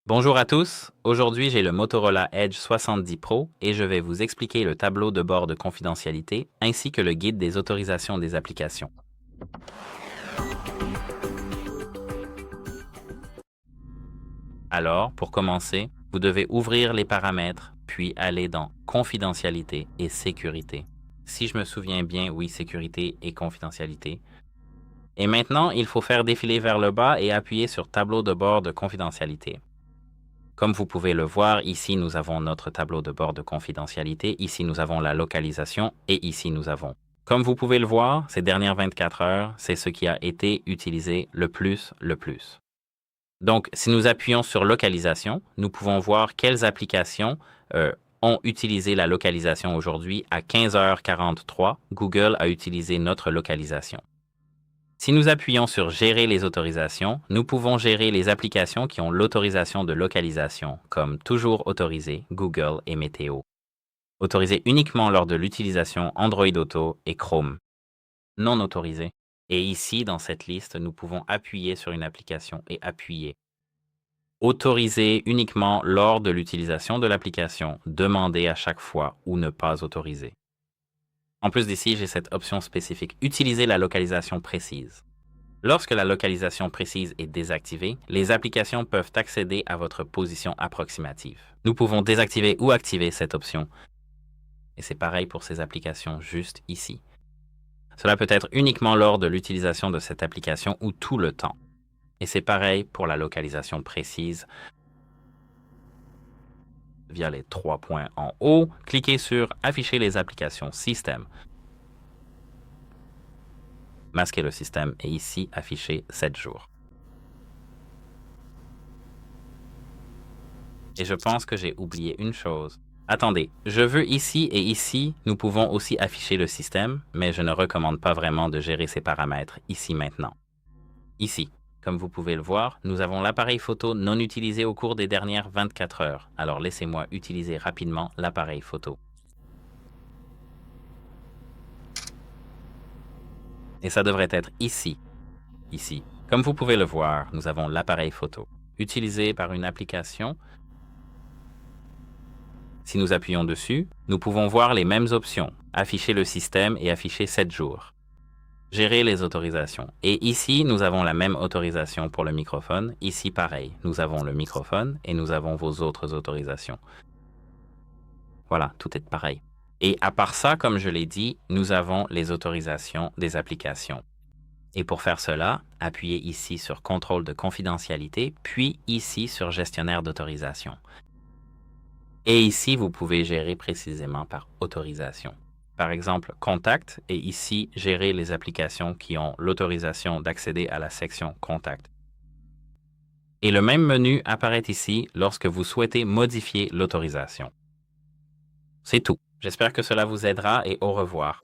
Bonjour à tous, aujourd'hui j'ai le Motorola Edge 70 Pro et je vais vous expliquer le tableau de bord de confidentialité ainsi que le guide des autorisations des applications. Alors, pour commencer, vous devez ouvrir les paramètres, puis aller dans Confidentialité et Sécurité. Si je me souviens bien, oui, Sécurité et Confidentialité. Et maintenant, il faut faire défiler vers le bas et appuyer sur Tableau de bord de confidentialité. Comme vous pouvez le voir, ici nous avons notre tableau de bord de confidentialité, ici nous avons la localisation et ici nous avons. Comme vous pouvez le voir, ces dernières 24 heures, c'est ce qui a été utilisé le plus. Donc, si nous appuyons sur localisation, nous pouvons voir quelles applications ont utilisé la localisation aujourd'hui. À 15h43, Google a utilisé notre localisation. Si nous appuyons sur Gérer les autorisations, nous pouvons gérer les applications qui ont l'autorisation de localisation, comme Toujours autorisé, Google et Météo. Autorisé uniquement lors de l'utilisation Android Auto et Chrome. Non autorisé. Et ici, dans cette liste, nous pouvons appuyer sur une application et appuyer. Autorisé uniquement lors de l'utilisation de l'application, demander à chaque fois ou ne pas autoriser. En plus d'ici, j'ai cette option spécifique « Utiliser la localisation précise ». Lorsque la localisation précise est désactivée, les applications peuvent accéder à votre position approximative. Nous pouvons désactiver ou activer cette option. Et c'est pareil pour ces applications juste ici. Cela peut être uniquement lors de l'utilisation de cette application ou tout le temps. Et c'est pareil pour la localisation précise. Via les 3 points en haut, cliquez sur « Afficher les applications système ». Masquer le système et ici afficher 7 jours. Et je pense que j'ai oublié une chose. Attendez, je veux ici et ici, nous pouvons aussi afficher le système, mais je ne recommande pas vraiment de gérer ces paramètres ici maintenant. Ici, comme vous pouvez le voir, nous avons l'appareil photo non utilisé au cours des dernières 24 heures. Alors laissez-moi utiliser rapidement l'appareil photo. Et ça devrait être ici. Ici. Comme vous pouvez le voir, nous avons l'appareil photo. Utilisé par une application. Si nous appuyons dessus, nous pouvons voir les mêmes options. Afficher le système et afficher 7 jours. Gérer les autorisations. Et ici, nous avons la même autorisation pour le microphone. Ici, pareil. Nous avons le microphone et nous avons vos autres autorisations. Voilà, tout est pareil. Et à part ça, comme je l'ai dit, nous avons les autorisations des applications. Et pour faire cela, appuyez ici sur Contrôle de confidentialité, puis ici sur Gestionnaire d'autorisation. Et ici, vous pouvez gérer précisément par autorisation. Par exemple, Contact, et ici, gérer les applications qui ont l'autorisation d'accéder à la section Contact. Et le même menu apparaît ici lorsque vous souhaitez modifier l'autorisation. C'est tout. J'espère que cela vous aidera et au revoir.